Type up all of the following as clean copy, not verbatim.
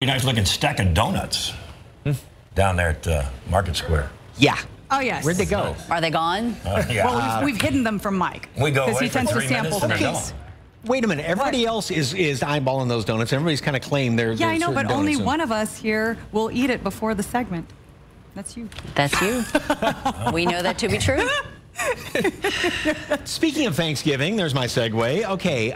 Nice looking stack of donuts down there at Market Square. Yeah. Oh, yes. Where'd they go? Are they gone? Yeah. Well, we've hidden them from Mike. We go because away he for tends to 3 sample minutes and they're things. gone. Wait a minute. Everybody else is eyeballing those donuts. Everybody's kind of claimed their Yeah, I know, but only donuts. one of us here will eat it before the segment. That's you. That's you. We know that to be true. Speaking of Thanksgiving, there's my segue. Okay,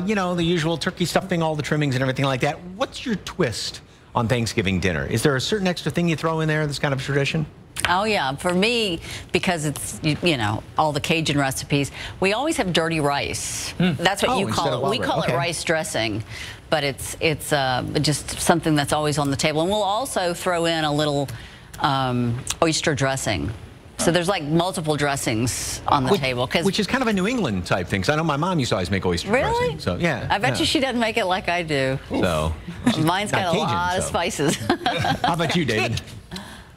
you know, the usual turkey stuffing, all the trimmings and everything like that. What's your twist on Thanksgiving dinner? Is there a certain extra thing you throw in there that's kind of a tradition? Oh, yeah. For me, because it's, you know, all the Cajun recipes, we always have dirty rice. That's what you call it. We call it rice dressing, but it's just something that's always on the table. And we'll also throw in a little oyster dressing. So there's like multiple dressings on the table. Which is kind of a New England type thing. So I know my mom used to always make oyster dressing. So, yeah. I bet you she doesn't make it like I do. So Mine's got a lot of spices. How about you, David?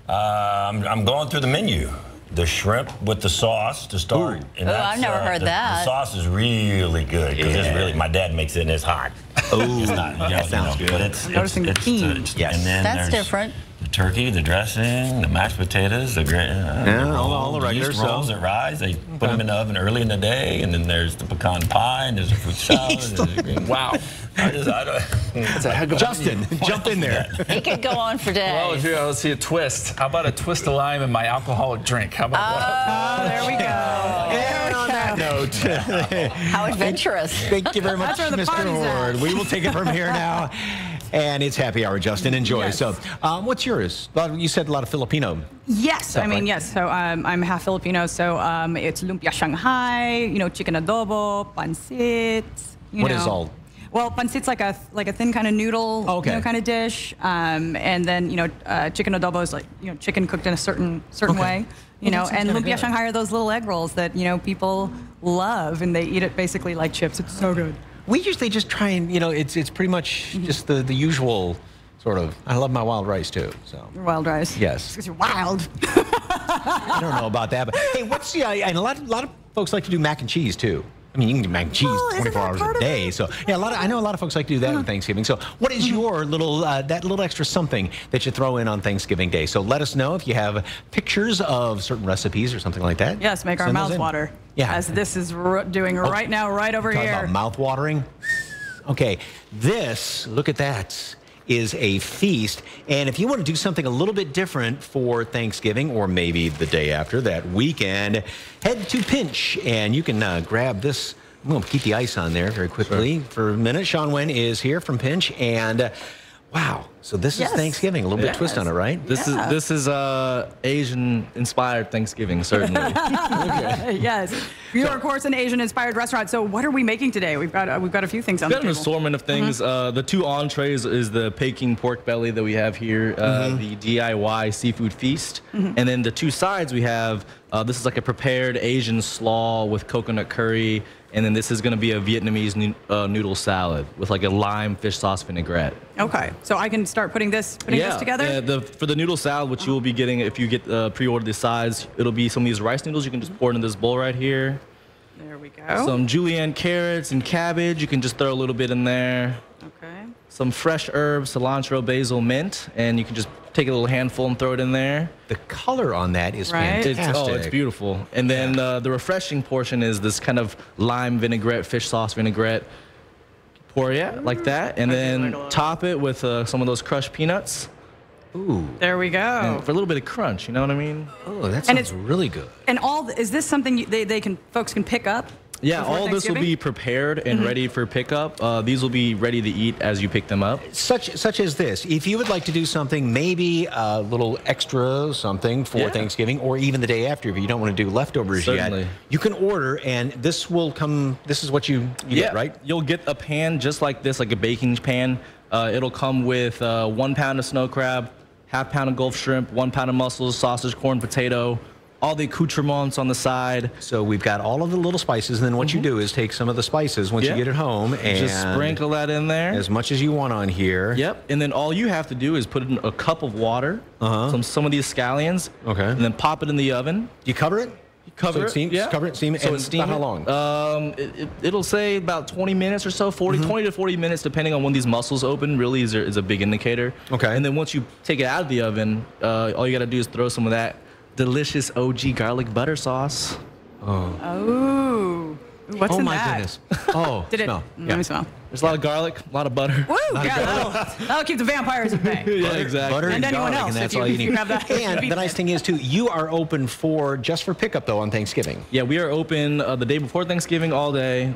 I'm going through the menu. The shrimp with the sauce to start. And I've never heard that. The sauce is really good because it's really, my dad makes it and it's hot. Oh, that sounds good. But it's Noticing the theme. Yes. And then That's there's different. The turkey, the dressing, the mashed potatoes, the all the regular yeast rolls that rise. They put them in the oven early in the day, and then there's the pecan pie, and there's a fruit salad. Wow. Justin, jump in there. He could go on for days. Well, if you let's see a twist. How about a twist of lime in my alcoholic drink? How about that? Oh, there we go. And on that note, How adventurous. thank you very much, That's where the Mr. party's Ward. at. We will take it from here now. And it's happy hour, Justin. Enjoy. Yes. So, what's yours? You said a lot of Filipino. Yes, I mean, right? yes. So I'm half Filipino, so it's lumpia Shanghai, you know, chicken adobo, pancit. What is all? Well, pancit's like a thin kind of noodle, Okay. you know, kind of dish, and then chicken adobo is like chicken cooked in a certain way, you know, and lumpia Shanghai are those little egg rolls that people love and they eat it basically like chips. It's so good. We usually just try and it's pretty much just the usual sort of. I love my wild rice too. So Wild rice. Yes. Because you're wild. I don't know about that, but hey, what's the? And a lot of folks like to do mac and cheese too. I mean, you can do mac and cheese Well, isn't 24 that hours part a of day. it? So yeah, I know a lot of folks like to do that on Thanksgiving. So what is your little that little extra something that you throw in on Thanksgiving Day? So let us know if you have pictures of certain recipes or something like that. Yes, make our Send those mouths in. water. Yeah. As this is doing right now, right over Talk here. about mouth watering. Okay, this, look at that, is a feast. And if you want to do something a little bit different for Thanksgiving or maybe the day after, that weekend, head to Pinch and you can grab this. I'm going to keep the ice on there very quickly for a minute. Sean Wen is here from Pinch, and wow, so this is Thanksgiving, a little bit twist on it, right? This is Asian-inspired Thanksgiving, certainly. Yes, you are, of course, an Asian-inspired restaurant. So, what are we making today? We've got a few things on the We've got table. an assortment of things. The two entrees is the Peking pork belly that we have here, the DIY seafood feast, and then the two sides we have. This is like a prepared Asian slaw with coconut curry, and then this is going to be a Vietnamese noodle salad with like a lime fish sauce vinaigrette. Okay, so I can start putting this together. Yeah, for the noodle salad, which you will be getting if you get pre-order the sides, it'll be some of these rice noodles. You can just pour it in this bowl right here. There we go. Some julienne carrots and cabbage. You can just throw a little bit in there. Okay. Some fresh herbs, cilantro, basil, mint, and you can just take a little handful and throw it in there. The color on that is Right. fantastic. It's beautiful. And then the refreshing portion is this kind of lime vinaigrette, fish sauce vinaigrette. Pour it like that, and then top it with some of those crushed peanuts. Ooh. There we go. And for a little bit of crunch, you know what I mean? Oh, that And sounds really good. And is this something folks can pick up? Yeah, before all this will Thanksgiving? be prepared and ready for pickup. These will be ready to eat as you pick them up. Such as this. If you would like to do something, maybe a little extra something for Thanksgiving or even the day after, if you don't want to do leftovers Certainly. yet, you can order and this will come, this is what you get, right? You'll get a pan just like this, like a baking pan. It'll come with 1 pound of snow crab, ½ pound of Gulf shrimp, 1 pound of mussels, sausage, corn, potato, all the accoutrements on the side. So we've got all of the little spices, and then what you do is take some of the spices once you get it home and just sprinkle that in there. as much as you want on here. Yep, and then all you have to do is put in a cup of water, some of these scallions, Okay. and then pop it in the oven. Do you cover it? Cover it, Cover it, steam it, and steam how long? It'll say about 20 minutes or so, 20 to 40 minutes, depending on when these muscles open, really is a big indicator. Okay. And then once you take it out of the oven, all you got to do is throw some of that delicious OG garlic butter sauce. Oh. What's in that? Oh, my goodness. Oh, Did it? smell. Let me smell. There's a lot of garlic, a lot of butter. Woo! Yeah, that'll keep the vampires at bay. Yeah, exactly. Butter And anyone garlic, else, and that's if all you you need. have that. And the nice thing is, too, you are open just for pickup, though, on Thanksgiving. Yeah, we are open the day before Thanksgiving all day.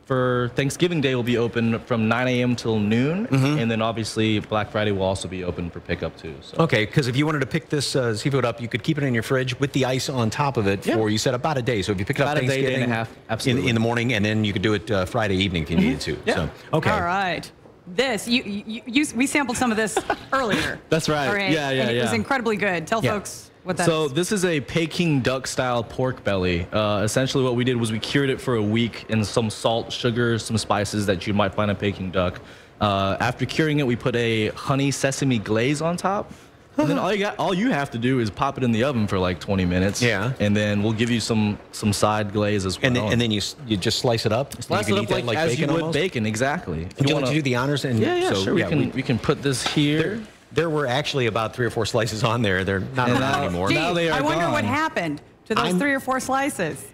For Thanksgiving Day, we'll be open from 9 a.m. till noon. And then, obviously, Black Friday will also be open for pickup, too. So. Okay, because if you wanted to pick this seafood up, you could keep it in your fridge with the ice on top of it for, you said, about a day. So if you pick it up About a day, Thanksgiving day and a half, absolutely. in the morning, and then you could do it Friday evening if you needed to. Yeah. So, okay. All right. This, we sampled some of this earlier. That's right. All right. Yeah, And it was incredibly good. Tell folks what that is. So this is a Peking duck style pork belly. Essentially what we did was we cured it for a week in some salt, sugar, some spices that you might find in Peking duck. After curing it, we put a honey sesame glaze on top. And then all you have to do is pop it in the oven for like 20 minutes. Yeah. And then we'll give you some side glaze as well. And then you just slice it up? Slice you it can up eat that like as bacon you would almost? bacon, exactly. Would you like to do the honors? And Yeah, so, sure. We can put this here. There were actually about 3 or 4 slices on there. They're not on anymore. Gee, Now they are I wonder gone. what happened to those 3 or 4 slices.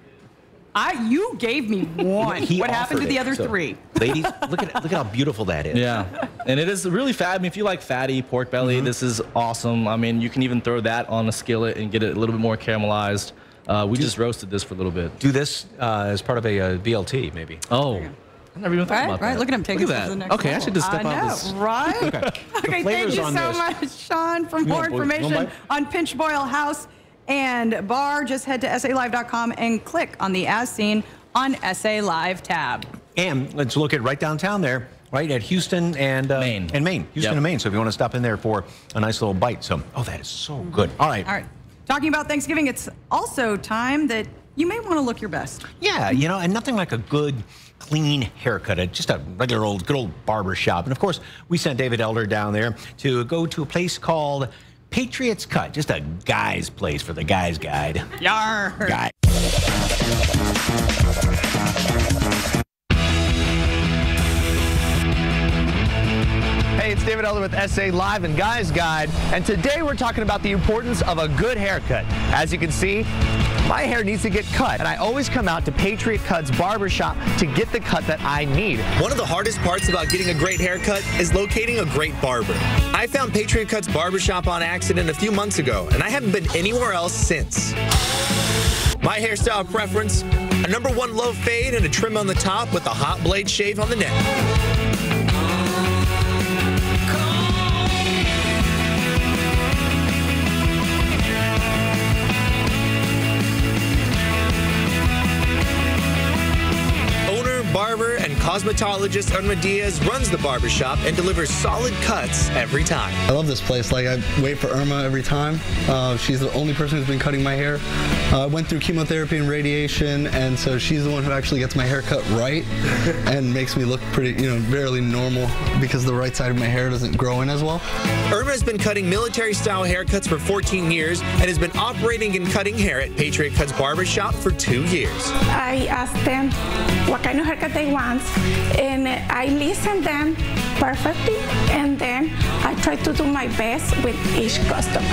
You gave me one. He What happened to offered the it, other so, 3? Ladies, look at how beautiful that is. Yeah, and it is really fat. I mean, if you like fatty pork belly, this is awesome. I mean, you can even throw that on a skillet and get it a little bit more caramelized. We just roasted this for a little bit. Do this as part of a BLT, maybe. Oh, I never even thought about that. Look at him taking Look this at to the that. next Okay, I level. should just step out this. Right? Okay, thank flavors you on so this. much, Sean. For more want one information bite? on Pinch Boil House and Bar, just head to SALive.com and click on the As Seen on SA Live tab. And let's look at right downtown there, right at Houston and Maine. Houston and Maine. So if you want to stop in there for a nice little bite. So, that is so good. All right. All right. Talking about Thanksgiving, it's also time that you may want to look your best. Yeah, and nothing like a good, clean haircut at just a regular good old barber shop. And of course, we sent David Elder down there to go to a place called Patriots Cut, just a guy's place for the guy's guide. Yar. Guy. Hey, it's David Elder with SA Live and Guys Guide, and today we're talking about the importance of a good haircut. As you can see, my hair needs to get cut, and I always come out to Patriot Cuts Barbershop to get the cut that I need. One of the hardest parts about getting a great haircut is locating a great barber. I found Patriot Cuts Barbershop on accident a few months ago, and I haven't been anywhere else since. My hairstyle preference, a #1 low fade and a trim on the top with a hot blade shave on the neck. Barber and cosmetologist Irma Diaz runs the barbershop and delivers solid cuts every time. I love this place. Like, I wait for Irma every time. She's the only person who's been cutting my hair. I went through chemotherapy and radiation, and so she's the one who actually gets my hair cut right and makes me look pretty, barely normal because the right side of my hair doesn't grow in as well. Irma has been cutting military-style haircuts for 14 years and has been operating and cutting hair at Patriot Cuts Barbershop for 2 years. I ask them what kind of haircut they want, and I listen them perfectly, and then I try to do my best with each customer.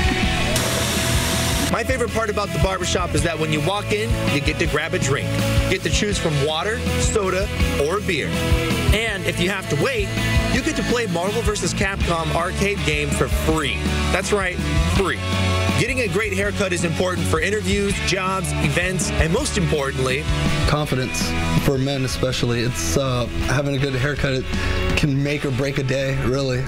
My favorite part about the barbershop is that when you walk in, you get to grab a drink. Get to choose from water, soda, or beer. And if you have to wait, you get to play Marvel vs. Capcom arcade game for free. That's right, free. Getting a great haircut is important for interviews, jobs, events, and most importantly, confidence for men especially. It's having a good haircut, it can make or break a day, really.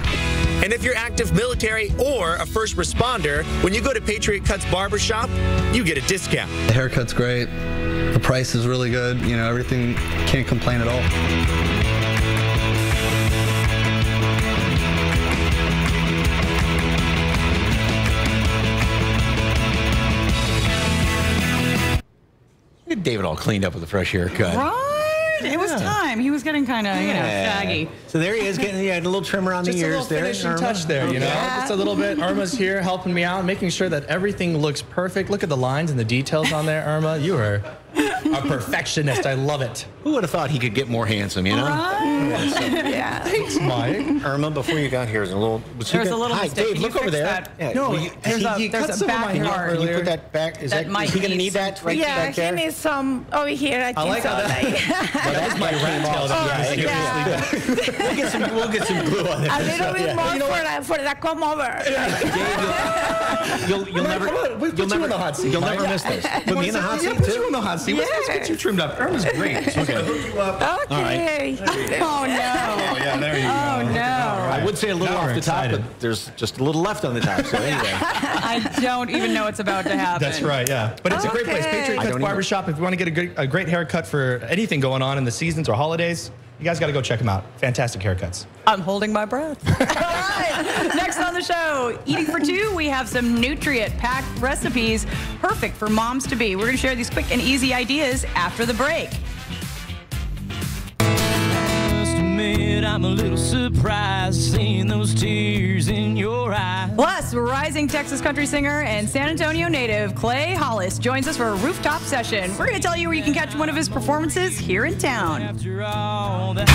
And if you're active military or a first responder, when you go to Patriot Cuts Barbershop, you get a discount. The haircut's great. The price is really good. Everything, can't complain at all. David all cleaned up with a fresh haircut. Right? It was time. He was getting kind of, shaggy. So there he is, getting a little trimmer on the ears there. Just a little finishing touch there, you know? Just a little bit. Irma's here helping me out, making sure that everything looks perfect. Look at the lines and the details on there, Irma. You are a perfectionist. I love it. Who would have thought he could get more handsome, you know? Yeah. Thanks, Mike. Irma, before you got here, there's a little... There's a little mistake. Dave, look over there. No, there's a back part. You put that back. Is he going to need that right back there? Yeah, he needs some over here. I think like so. That was my rat tail. We'll get some glue on it. A little bit more for the come over. You'll never miss this. Put me in the hot seat, put you in the hot seat. Let's get you trimmed up. Irma's great. Okay. Okay. Oh, no. Yeah, there you go. Oh, no. I would say a little off the top, but there's just a little left on the top. So anyway. I don't even know what's about to happen. That's right, yeah. But it's a great place. Patriot Cuts Barbershop. If you want to get a great haircut for anything going on in the seasons or holidays, you guys got to go check them out. Fantastic haircuts. I'm holding my breath. All right. Next on the show, Eating for Two, we have some nutrient-packed recipes perfect for moms to be. We're going to share these quick and easy ideas after the break. I'm a little surprised seeing those tears in your eyes. Plus, rising Texas country singer and San Antonio native Clay Hollis joins us for a rooftop session. We're going to tell you where you can catch one of his performances here in town. After all that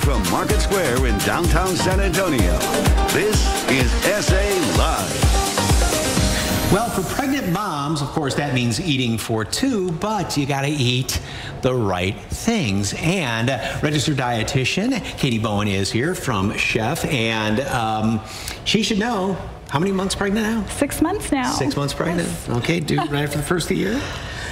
from Market Square in downtown San Antonio, this is SA Live. Well, for pregnant moms, of course, that means eating for two, but you got to eat the right things. And registered dietitian Katie Bowen is here from Chef, and she should know. How many months pregnant now? 6 months now. 6 months pregnant. Yes. Okay, due right after the first of the year?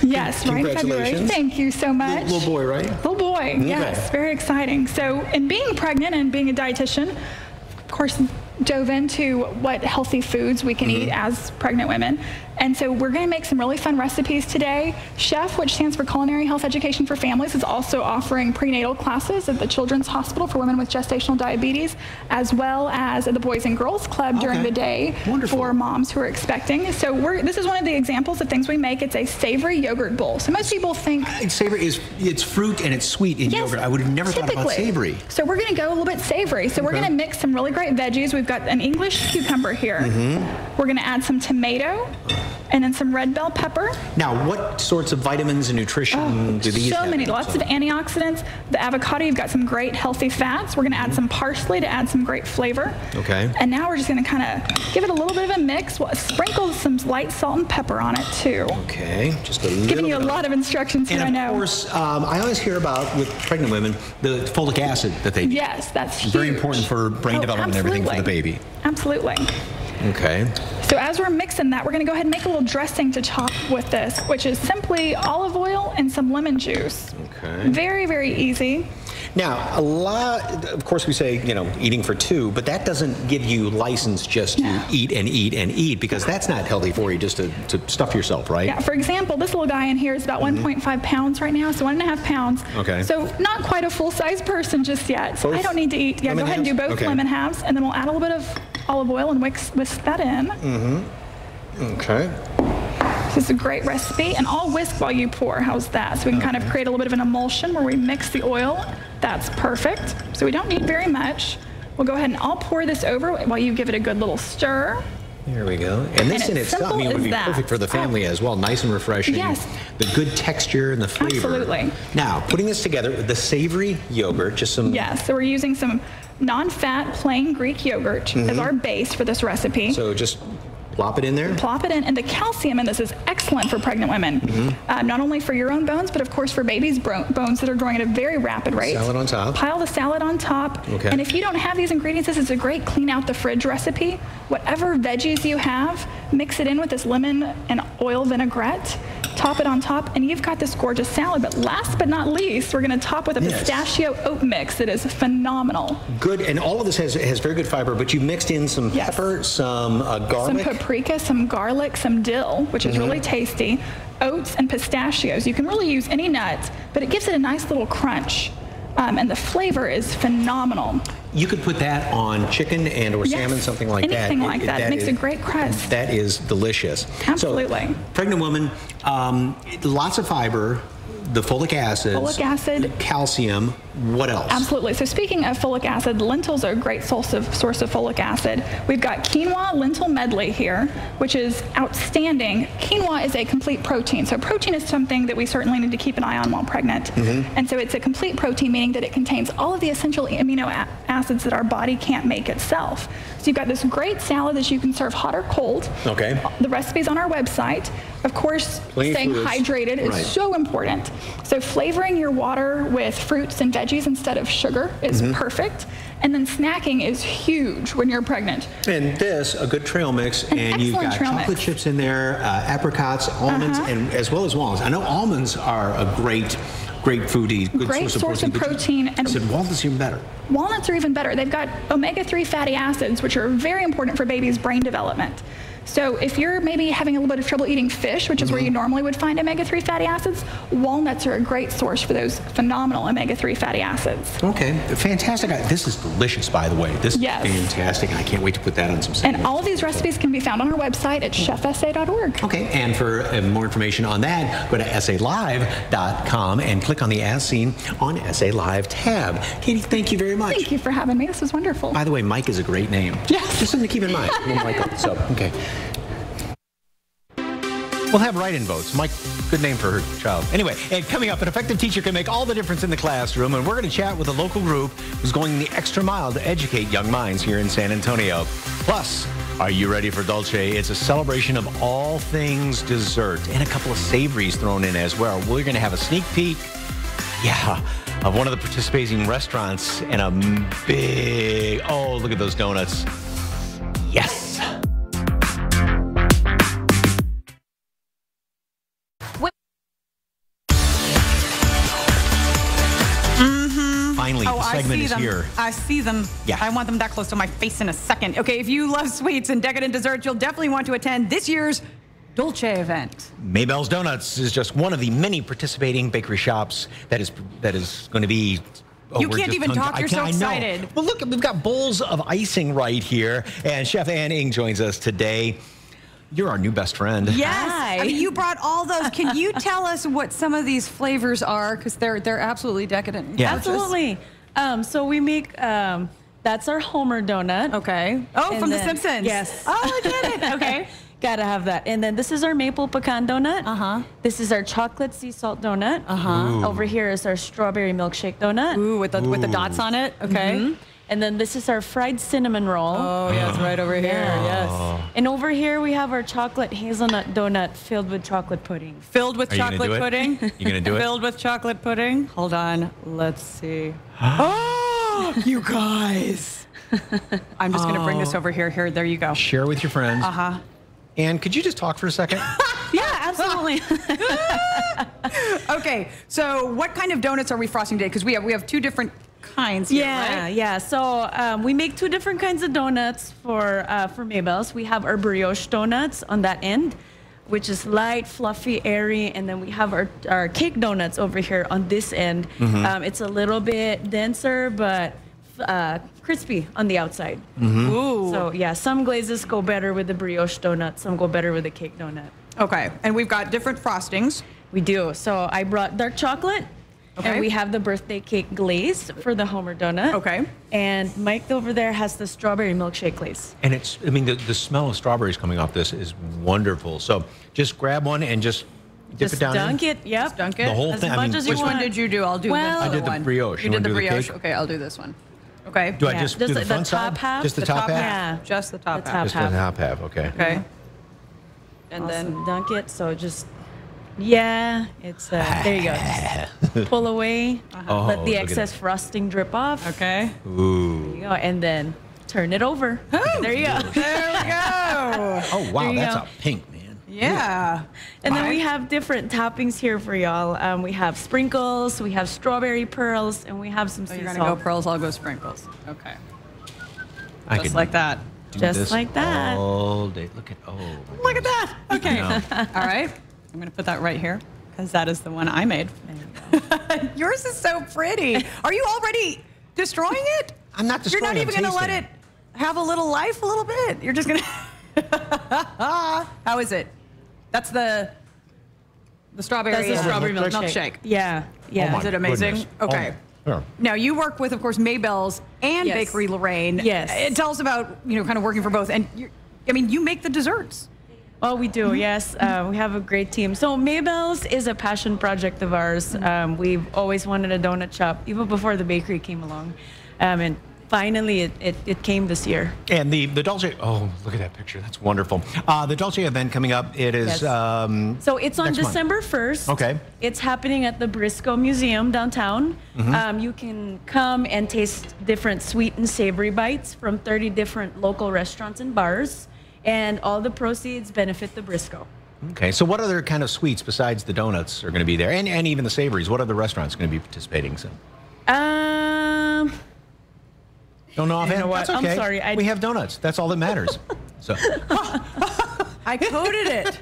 Yes, right in February. Thank you so much. Little boy, right? Little boy, yes, very exciting. So in being pregnant and being a dietitian, of course, dove into what healthy foods we can eat as pregnant women. And so we're going to make some really fun recipes today. Chef, which stands for Culinary Health Education for Families, is also offering prenatal classes at the Children's Hospital for women with gestational diabetes, as well as at the Boys and Girls Club during the day for moms who are expecting. So this is one of the examples of things we make. It's a savory yogurt bowl. So most people think savory it's fruit and it's sweet in yogurt. I would have never thought about savory. So we're going to go a little bit savory. So we're going to mix some really great veggies. We've got an English cucumber here. We're going to add some tomato and then some red bell pepper. Now, what sorts of vitamins and nutrition do these have? So many, lots of antioxidants. The avocado, you've got some great healthy fats. We're going to add some parsley to add some great flavor. Okay. And now we're just going to kind of give it a little bit of a mix. We'll sprinkle some light salt and pepper on it too. Okay, just a little. Giving you a lot of instructions here, I know. And of course, I always hear about with pregnant women the folic acid that they need. Yes, that's huge. Very important for brain development and everything for the baby. Absolutely. Okay. So as we're mixing that, we're going to go ahead and make a little dressing to top with this, which is simply olive oil and some lemon juice. Okay. Very, very easy. Now, of course we say, eating for two, but that doesn't give you license just to eat and eat and eat, because that's not healthy for you, just to stuff yourself, right? Yeah, for example, this little guy in here is about 1.5 pounds right now, so 1.5 pounds. Okay. So not quite a full-size person just yet. So I don't need to eat. Yeah, go ahead and do both lemon halves, and then we'll add a little bit of olive oil and whisk that in. Okay. This is a great recipe, and I'll whisk while you pour. How's that? So we can kind of create a little bit of an emulsion where we mix the oil. That's perfect. So we don't need very much. We'll go ahead and I'll pour this over while you give it a good little stir. There we go. And this in itself would be perfect for the family as well. Nice and refreshing. Yes. The good texture and the flavor. Absolutely. Now, putting this together with the savory yogurt, just some... Yes, so we're using some non-fat plain Greek yogurt as our base for this recipe. So just plop it in there? Plop it in, and the calcium in this is excellent for pregnant women. Not only for your own bones, but of course for babies' bones that are growing at a very rapid rate. Salad on top. Pile the salad on top. Okay. And if you don't have these ingredients, this is a great clean out the fridge recipe. Whatever veggies you have, mix it in with this lemon and oil vinaigrette. Top it on top, and you've got this gorgeous salad. But last but not least, we're going to top with a pistachio oat mix that is phenomenal. Good, and all of this has very good fiber, but you mixed in some pepper, some garlic. Some paprika, some garlic, some dill, which is really tasty, oats and pistachios. You can really use any nuts, but it gives it a nice little crunch. and the flavor is phenomenal. You could put that on chicken and or salmon, something like that. Anything like that. It makes a great crust. That is delicious. Absolutely. So, pregnant woman, lots of fiber, the folic acid, calcium. What else? Absolutely. So speaking of folic acid, lentils are a great source of folic acid. We've got quinoa lentil medley here, which is outstanding. Quinoa is a complete protein. So protein is something that we certainly need to keep an eye on while pregnant. And so it's a complete protein, meaning that it contains all of the essential amino acids that our body can't make itself. So you've got this great salad that you can serve hot or cold. Okay. The recipe's on our website. Of course, staying hydrated is so important. So flavoring your water with fruits and veggies instead of sugar is perfect. And then snacking is huge when you're pregnant. And this, a good trail mix, and you've got chocolate chips in there, apricots, almonds, and as well as walnuts. I know almonds are a great foodie, good source of protein. And said walnuts are even better. Walnuts are even better. They've got omega-3 fatty acids, which are very important for babies' brain development. So if you're maybe having a little bit of trouble eating fish, which is where you normally would find omega-3 fatty acids, walnuts are a great source for those phenomenal omega-3 fatty acids. Okay, fantastic. This is delicious, by the way. This is fantastic, and I can't wait to put that on some sandwiches. And all of these recipes can be found on our website at chefsa.org. Okay, and for more information on that, go to salive.com and click on the As Seen on SA Live tab. Katie, thank you very much. Thank you for having me. This was wonderful. By the way, Mike is a great name. Yes. Just something to keep in mind. Michael. So, okay. We'll have write-in votes. Mike, good name for her child. Anyway, and coming up, an effective teacher can make all the difference in the classroom, and we're going to chat with a local group who's going the extra mile to educate young minds here in San Antonio. Plus, are you ready for Dolce? It's a celebration of all things dessert and a couple of savories thrown in as well. We're going to have a sneak peek, of one of the participating restaurants and a big, oh, look at those donuts. Yes. Finally, the segment is here. I see them. Yeah. I want them that close to my face in a second. Okay, if you love sweets and decadent desserts, you'll definitely want to attend this year's Dolce event. Maybell's Donuts is just one of the many participating bakery shops that is going to be. You can't even talk. You're so excited. Well, look, we've got bowls of icing right here, and Chef Ann Ing joins us today. You're our new best friend. Yes. Hi. I mean, you brought all those. Can you tell us what some of these flavors are? Because they're absolutely decadent. Yeah. Absolutely. So we make, that's our Homer donut. Okay. Oh, and from The Simpsons. Yes. Oh, I get it. Okay. Gotta have that. And then this is our maple pecan donut. This is our chocolate sea salt donut. Over here is our strawberry milkshake donut. Ooh, with the dots on it. Okay. And then this is our fried cinnamon roll. Oh, yeah, it's right over here. Yes. And over here we have our chocolate hazelnut donut filled with chocolate pudding. Filled with chocolate pudding? You gonna do it? Filled with chocolate pudding? Hold on. Let's see. Oh, you guys. I'm just going to bring this over here. Here, there you go. Share with your friends. And could you just talk for a second? Yeah, absolutely. Okay, so what kind of donuts are we frosting today? Because we have two different kinds here, right? Yeah. So we make two different kinds of donuts for Maybell's. We have our brioche donuts on that end, which is light, fluffy, airy, and then we have our cake donuts over here on this end. It's a little bit denser, but crispy on the outside. Ooh. So yeah, some glazes go better with the brioche donut, some go better with the cake donut. Okay, and we've got different frostings. We do. So I brought dark chocolate. Okay. And we have the birthday cake glaze for the Homer donut. Okay. And Mike over there has the strawberry milkshake glaze. And it's, I mean, the smell of strawberries coming off this is wonderful. So just grab one and just dip it down dunk in. it. Yep. Just dunk it. The whole as thing. much as you Which want. one did you do? I'll do this I did the brioche. You did the do brioche. cake? Okay, I'll do this one. Okay. Do I just do the front side? Top half? Just the top half? Yeah. Just the top half. Just the top half, okay. Okay. And awesome. Then dunk it. So just, it's, there you go. Just pull away. Let the excess frosting drip off. Okay. Ooh. There you go. And then turn it over. There you go. There we go. Oh, wow. That's a pink, man. Yeah. And then we have different toppings here for y'all. We have sprinkles, we have strawberry pearls, and we have some sea You're salt. going to go pearls, I'll go sprinkles. Okay. I Just like that. Just like that. All day. Look at that. Okay. All right. I'm going to put that right here because that is the one I made. Yours is so pretty. Are you already destroying it? I'm not destroying it. You're not even going to let it have a little life a little bit. You're just going to... How is it? That's the strawberry. That's the strawberry milkshake. Yeah. Oh, is it amazing? Goodness. Okay. Yeah. Now, you work with, of course, Maybelle's and Yes. Bakery Lorraine. Yes. Tell us about, kind of working for both. And, you make the desserts. Oh, we do, yes. We have a great team. So Maybelle's is a passion project of ours. We've always wanted a donut shop, even before the bakery came along. And finally, it came this year. And the Dolce, oh, look at that picture. That's wonderful. The Dolce event coming up, it is... Yes. So it's on December 1st. Okay. It's happening at the Briscoe Museum downtown. You can come and taste different sweet and savory bites from 30 different local restaurants and bars. And all the proceeds benefit the Briscoe. Okay, so what other kind of sweets besides the donuts are going to be there? And even the savories, what other restaurants are going to be participating? So? Um... Don't know offhand? You know what? That's okay. I'm sorry. We have donuts. That's all that matters. So I coated it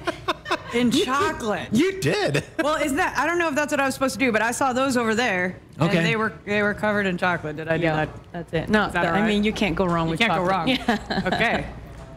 in chocolate. You did. Well, I don't know if that's what I was supposed to do, but I saw those over there. Okay. And they were covered in chocolate. Did I do that? That's it. No, I mean, you can't go wrong with chocolate. You can't go wrong. Okay.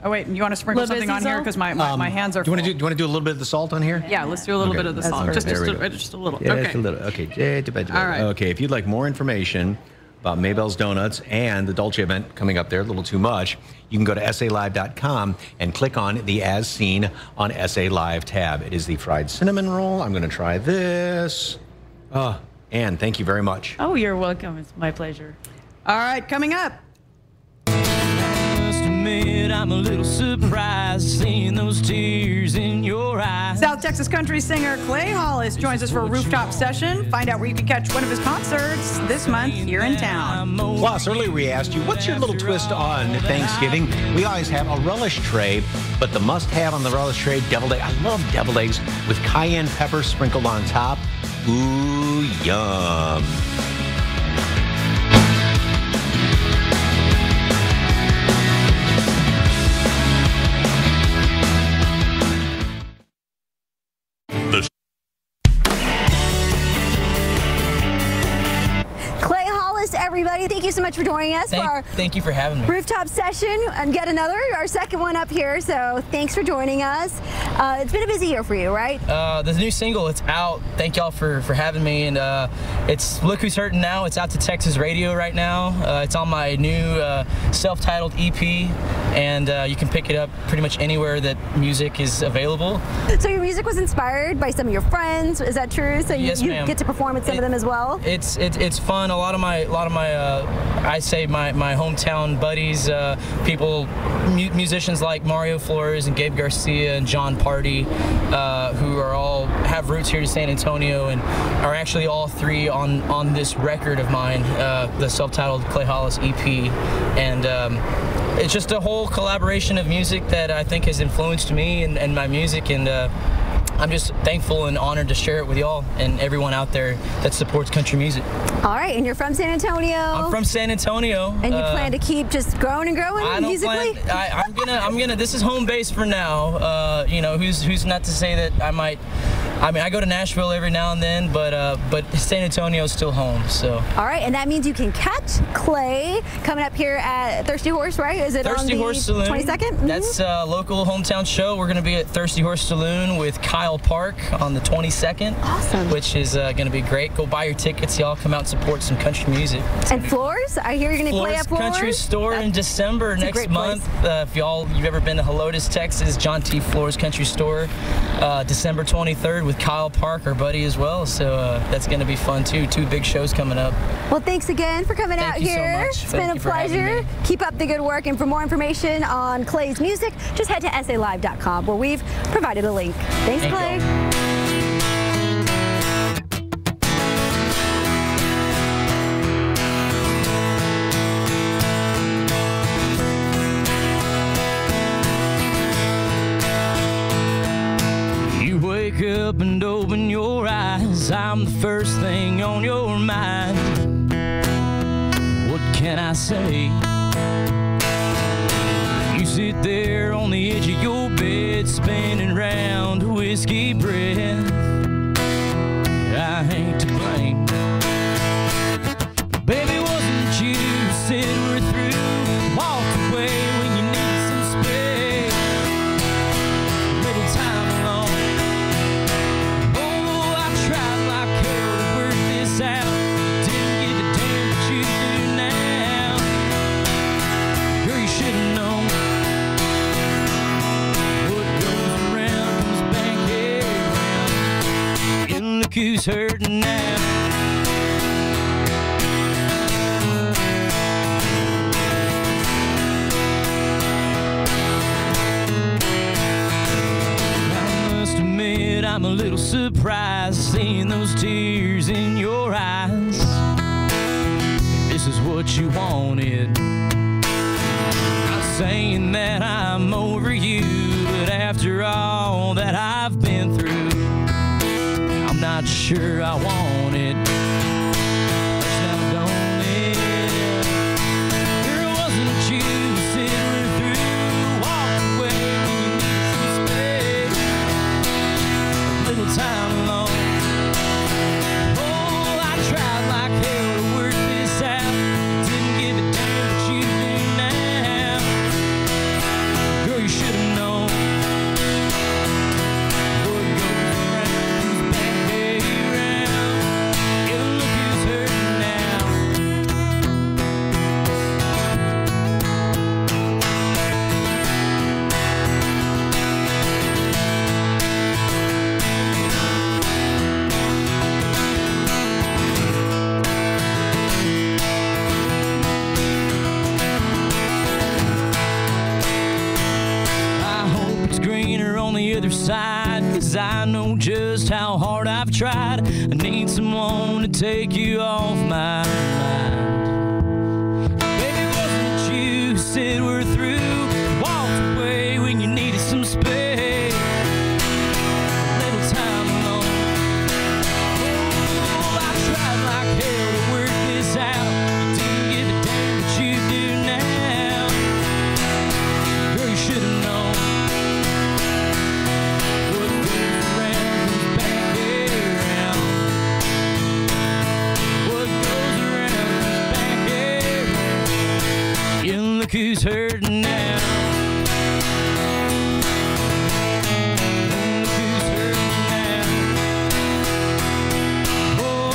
Oh, wait, you want to sprinkle something on here? Because my hands are do full. you want to do a little bit of the salt on here? Yeah, let's do a little bit of the salt. Just a little. Yeah, Okay. just a little. Okay. All right. Okay, if you'd like more information about Maybelle's Donuts and the Dolce event coming up there, a little too much, you can go to SALive.com and click on the As Seen on SA Live tab. It is the fried cinnamon roll. I'm going to try this. Ann, thank you very much. Oh, you're welcome. It's my pleasure. All right, coming up. I'm a little surprised seeing those tears in your eyes. South Texas country singer Clay Hollis joins us for a rooftop session. Find out where you can catch one of his concerts this month here in town. Plus, earlier we asked you, what's your little twist on Thanksgiving? We always have a relish tray, but the must-have on the relish tray, deviled egg. I love deviled eggs with cayenne pepper sprinkled on top. Ooh, yum. Everybody, thank you so much for joining us for our thank you for having me. Rooftop session and yet another, our second one up here. So thanks for joining us. It's been a busy year for you, right? The new single, it's out. Thank y'all for having me. And it's Look Who's Hurting Now. It's out to Texas radio right now. It's on my new self-titled EP, and you can pick it up pretty much anywhere that music is available. So your music was inspired by some of your friends. Is that true? So yes, you ma'am. Get to perform with some of them as well. It's fun. A lot of my I say my hometown buddies, musicians like Mario Flores and Gabe Garcia and John Party, who are all have roots here to San Antonio and are actually all three on this record of mine, the self-titled Clay Hollis EP, and it's just a whole collaboration of music that I think has influenced me and my music, and I'm just thankful and honored to share it with y'all and everyone out there that supports country music. All right, and you're from San Antonio. I'm from San Antonio. And you plan to keep just growing and growing musically? I'm gonna. This is home base for now. You know, who's not to say that I might. I mean, I go to Nashville every now and then, but San Antonio is still home. So. All right, and that means you can catch Clay coming up here at Thirsty Horse, right? Is it Thirsty on the Horse Saloon? 22nd? Mm-hmm. That's a local hometown show. We're going to be at Thirsty Horse Saloon with Kyle Park on the 22nd. Awesome. Which is going to be great. Go buy your tickets, y'all. Come out and support some country music. And Floors? I hear you're going to play at Floors? Country Store in December next month. If you've ever been to Helotes, Texas, John T. Floors Country Store, December 23rd with Kyle Park, our buddy as well. So that's going to be fun too. 2 big shows coming up. Well, thanks again for coming out here. So much. It's been a pleasure. Keep up the good work. And for more information on Clay's music, just head to SALive.com where we've provided a link. Thanks, Clay. Wake up and open your eyes, I'm the first thing on your mind. What can I say? You sit there on the edge of your bed, spinning round whiskey breath. I ain't to blame. who's hurting now. I'm a little surprised seeing those tears in your eyes. This is what you wanted. Not saying that I'm over you, but after all that I've been through, I'm not sure I want it. Time alone. Oh, I tried like hell to work this out. Didn't give a damn what you do now. Girl, you should have known. What goes around comes back around. Yeah, look who's hurting now. On the other side, 'cause I know just how hard I've tried. I need someone to take you off my mind. Baby, wasn't it you who said we're through? Walked away when you needed some space. A little time alone. Oh, I tried like hell to work this out. Didn't give a damn what you do now. Girl, you should have known. Look who's hurting now. Look who's hurting now. Oh,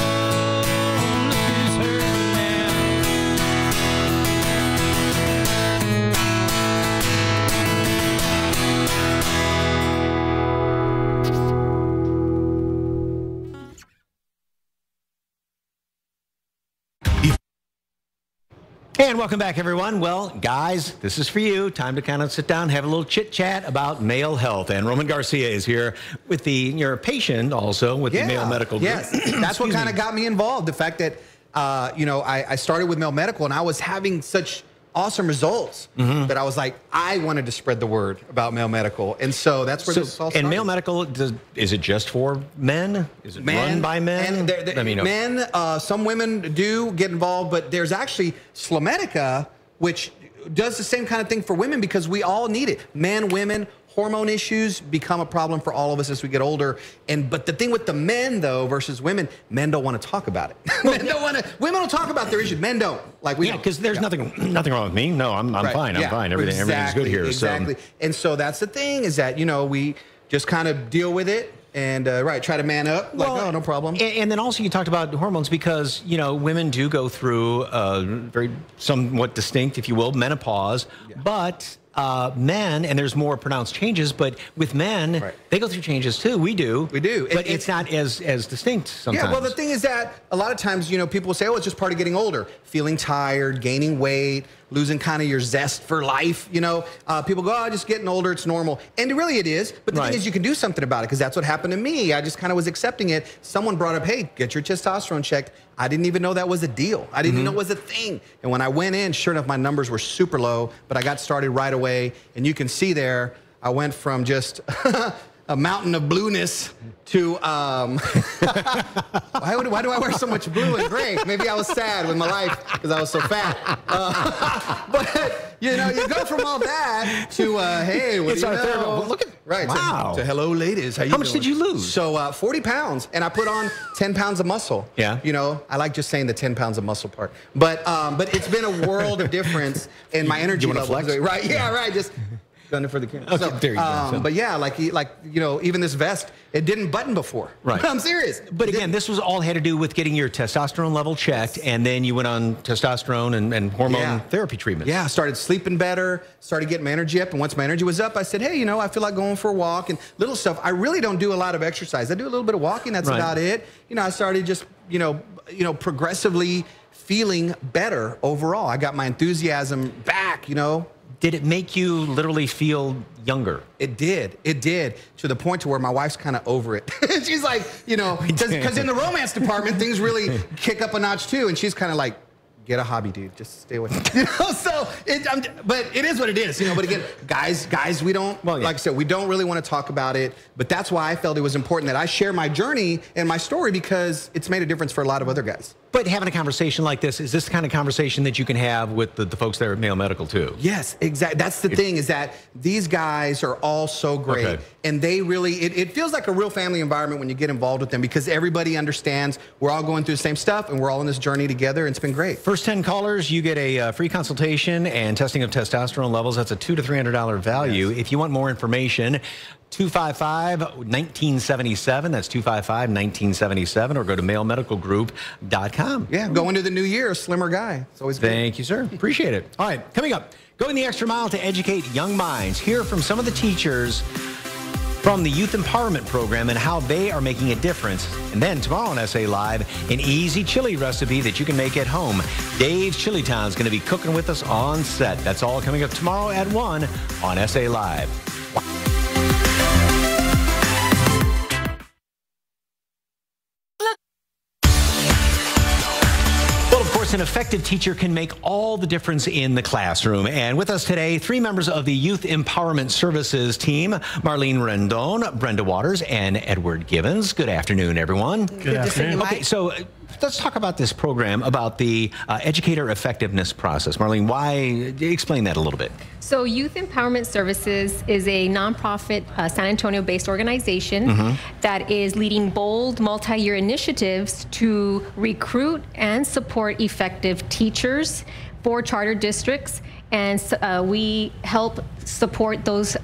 look who's hurting now. And welcome back, everyone. Well, guys, this is for you. Time to kind of sit down, have a little chit-chat about male health. And Roman Garcia is here with your patient also with the Male Medical Group. Yes, that's what kind of got me involved. The fact that, you know, I started with Male Medical and I was having such awesome results that I was like, I wanted to spread the word about Male Medical. And so that's where this all started. And Male Medical, is it just for men? Is it run by men? Men, some women do get involved, but there's actually Slomedica, which does the same kind of thing for women because we all need it. Men, women, hormone issues become a problem for all of us as we get older. But the thing with the men, though, versus women, men don't want to talk about it. Men don't want to. Women don't talk about their issues. Men don't. Like we. Yeah, because there's nothing wrong with me. No, I'm fine. I'm fine. Everything's good here. Exactly. And so that's the thing is that we just kind of deal with it. And try to man up. Like, no problem. And then also you talked about hormones because women do go through very somewhat distinct, if you will, menopause. Yeah. But men, and there's more pronounced changes, but with men, they go through changes too. We do. We do. But it's not as distinct sometimes. Yeah, well, the thing is that a lot of times, people will say, oh, it's just part of getting older. Feeling tired, gaining weight, losing kind of your zest for life. People go, oh, just getting older, it's normal. And really it is. But the thing is you can do something about it because that's what happened to me. I just kind of was accepting it. Someone brought up, hey, get your testosterone checked. I didn't even know that was a deal. I didn't even know it was a thing. And when I went in, sure enough, my numbers were super low, but I got started right away. And you can see there, I went from just a mountain of blueness to, why do I wear so much blue and gray? Maybe I was sad with my life because I was so fat. But, you go from all that to, hey, what do you know? Look at, wow. To hello, ladies. How much did you lose? So 40 pounds, and I put on 10 pounds of muscle. Yeah. I like just saying the 10 pounds of muscle part. But it's been a world of difference in my energy levels. Flex? Right, yeah, right. Just Gunning for the camera. Okay, there you go. But yeah, like even this vest, it didn't button before. Right. I'm serious. But again, this was all had to do with getting your testosterone level checked, and then you went on testosterone and hormone therapy treatment. Yeah, I started sleeping better, started getting my energy up, and once my energy was up, I said, hey, I feel like going for a walk and little stuff. I really don't do a lot of exercise. I do a little bit of walking. That's about it. I started just, progressively feeling better overall. I got my enthusiasm back, Did it make you literally feel younger? It did. It did, to the point to where my wife's kind of over it. She's like, because in the romance department, things really kick up a notch too. And she's kind of like, get a hobby, dude. Just stay with it. But it is what it is. But again, guys, we don't, like I said, we don't really want to talk about it. But that's why I felt it was important that I share my journey and my story, because it's made a difference for a lot of other guys. But having a conversation like this, is this the kind of conversation that you can have with the folks there at Mayo Medical too? Yes, exactly. That's the thing, is that these guys are all so great. Okay. And they really, it feels like a real family environment when you get involved with them, because everybody understands we're all going through the same stuff and we're all in this journey together, and it's been great. First 10 callers, you get a free consultation and testing of testosterone levels. That's a $200 to $300 value. Yes. If you want more information, 255-1977. That's 255-1977, or go to mayomedicalgroup.com. Yeah, go into the new year a slimmer guy. It's always good. Thank you, sir. Appreciate it. All right, coming up, going the extra mile to educate young minds. Hear from some of the teachers from the Youth Empowerment Program and how they are making a difference. And then tomorrow on SA Live, an easy chili recipe that you can make at home. Dave's Chili Town is going to be cooking with us on set. That's all coming up tomorrow at 1 on SA Live. An effective teacher can make all the difference in the classroom. And with us today, 3 members of the Youth Empowerment Services team, Marlene Rendon, Brenda Waters, and Edward Gibbons. Good afternoon, everyone. Good afternoon. Okay, so let's talk about this program, about the educator effectiveness process. Marlene, explain that a little bit. So Youth Empowerment Services is a nonprofit San Antonio-based organization that is leading bold multi-year initiatives to recruit and support effective teachers for charter districts. And we help support those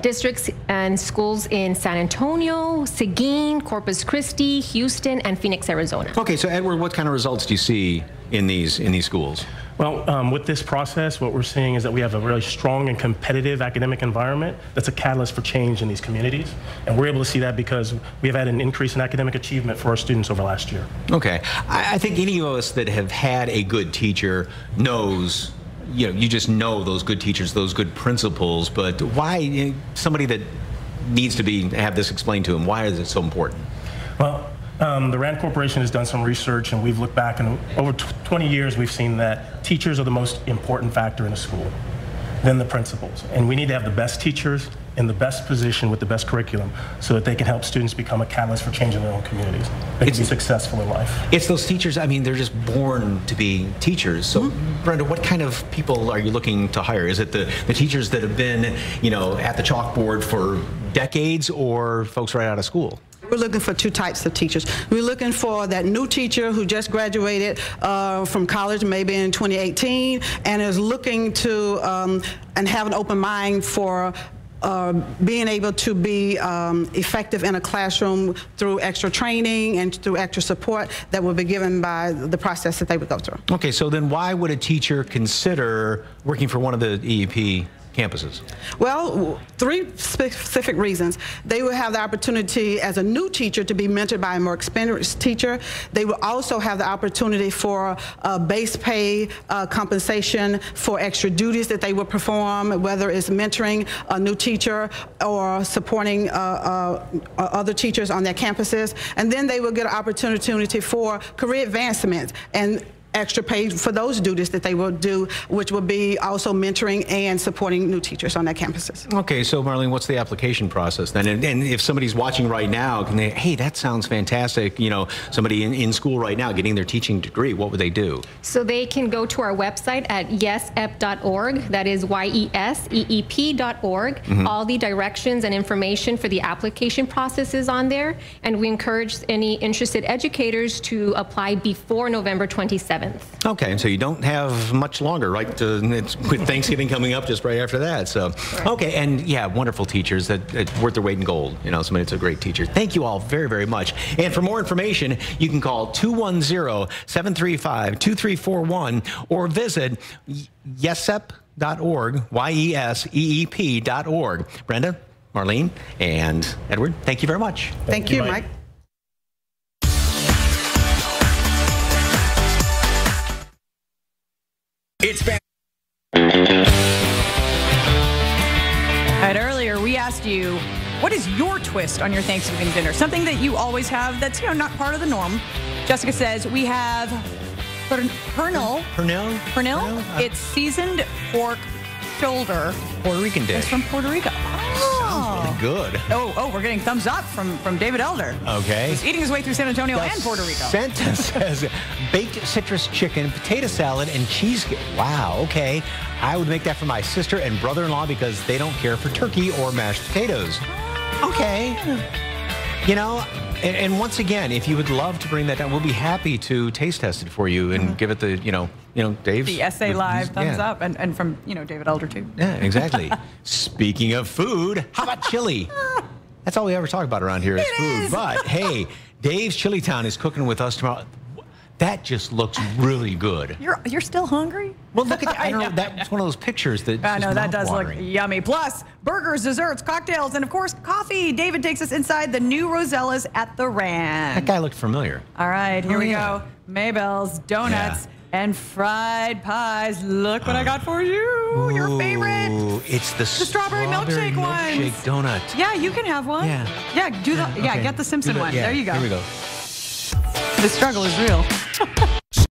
districts and schools in San Antonio, Seguin, Corpus Christi, Houston, and Phoenix, Arizona. Okay, so Edward, what kind of results do you see in these schools? Well, with this process, what we're seeing is that we have a really strong and competitive academic environment that's a catalyst for change in these communities. And we're able to see that because we have had an increase in academic achievement for our students over last year. Okay. I think any of us that have had a good teacher knows, you just know those good teachers, those good principals, but why somebody that needs to have this explained to him, why is it so important? Well, the RAND Corporation has done some research, and we've looked back, and over 20 years we've seen that teachers are the most important factor in a school, then the principals. And we need to have the best teachers in the best position with the best curriculum so that they can help students become a catalyst for change in their own communities. They can be successful in life. It's those teachers, I mean, they're just born to be teachers. So, Brenda, what kind of people are you looking to hire? Is it the teachers that have been, at the chalkboard for decades, or folks right out of school? We're looking for 2 types of teachers. We're looking for that new teacher who just graduated from college maybe in 2018 and is looking to and have an open mind for being able to be effective in a classroom through extra training and through extra support that will be given by the process that they would go through. Okay, so then why would a teacher consider working for one of the EEP campuses? Well, 3 specific reasons. They will have the opportunity as a new teacher to be mentored by a more experienced teacher. They will also have the opportunity for base pay compensation for extra duties that they will perform, whether it's mentoring a new teacher or supporting other teachers on their campuses. And then they will get an opportunity for career advancement and extra pay for those duties that they will do, which will be also mentoring and supporting new teachers on their campuses. Okay, so Marlene, what's the application process then? And if somebody's watching right now, can they, hey, that sounds fantastic, somebody in school right now getting their teaching degree, what would they do? So they can go to our website at yesep.org, that is YESEEP.org. All the directions and information for the application process is on there, and we encourage any interested educators to apply before November 27th. 27th. Okay, so you don't have much longer, right? It's with Thanksgiving coming up just right after that. So, okay, and yeah, wonderful teachers that worth their weight in gold. You know, somebody that's a great teacher. Thank you all very, very much. And for more information, you can call 210-735-2341 or visit yesep.org, YESEEP.org. Brenda, Marlene, and Edward, thank you very much. Thank you, Mike. It's been. Right, earlier we asked you, what is your twist on your Thanksgiving dinner? Something that you always have that's, you know, not part of the norm. Jessica says we have pernil. It's seasoned pork shoulder. Puerto Rican dish. It's from Puerto Rico. Sounds really good. Oh, we're getting thumbs up from David Elder. Okay. He's eating his way through San Antonio and Puerto Rico. Sentence says baked citrus chicken, potato salad, and cheesecake. Wow, okay. I would make that for my sister and brother-in-law because they don't care for turkey or mashed potatoes. Okay. You know, and once again, if you would love to bring that down, we'll be happy to taste test it for you and give it the, you know, Dave. The SA Live thumbs up, and from, David Elder too. Yeah, exactly. Speaking of food, how about chili? That's all we ever talk about around here is food. But hey, Dave's Chili Town is cooking with us tomorrow. That just looks really good. You're still hungry? Well, look at that. I know that's one of those pictures that. I know that does look yummy. Plus, burgers, desserts, cocktails, and of course, coffee. David takes us inside the new Rosella's at the Ranch. That guy looked familiar. All right, here we go. Maybell's Donuts and fried pies. Look what I got for you. Your favorite. It's the strawberry milkshake one. Donut. Yeah, you can have one. Yeah. Yeah, do the. Yeah, get the Simpson one. Yeah. There you go. Here we go. The struggle is real.